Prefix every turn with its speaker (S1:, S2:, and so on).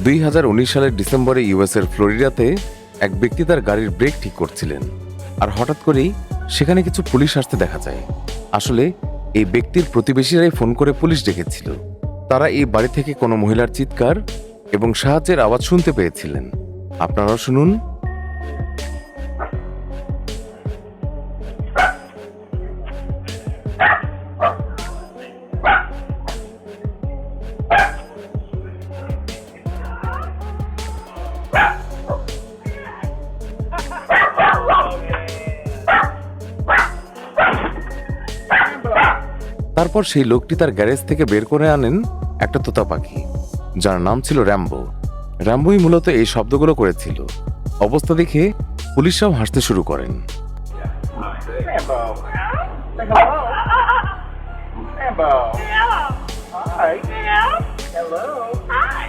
S1: 2019 সালের ডিসেম্বরে ইউএসের ফ্লোরিডাতে এক ব্যক্তি তার গাড়ির ব্রেক ঠিক করছিলেন, আর হঠাৎ করেই সেখানে কিছু পুলিশ আসতে দেখা যায়। আসলে এই ব্যক্তির প্রতিবেশীরাই ফোন করে পুলিশ ডেকেছিল। তারা এই বাড়ি থেকে কোনো মহিলার চিৎকার এবং সাহায্যের আওয়াজ শুনতে পেয়েছিলেন। আপনারাও শুনুন। তারপর সেই লোকটি তার গ্যারেজ থেকে বের করে আনেন একটা তোতা পাখি, যার নাম ছিল র্যাম্বো। র্যাম্বোই মূলত এই শব্দগুলো করেছিল। অবস্থা দেখে পুলিশরাও হাসতে শুরু করেন।
S2: Rambo. Say hello. Rambo. Hi. Hello. Hi.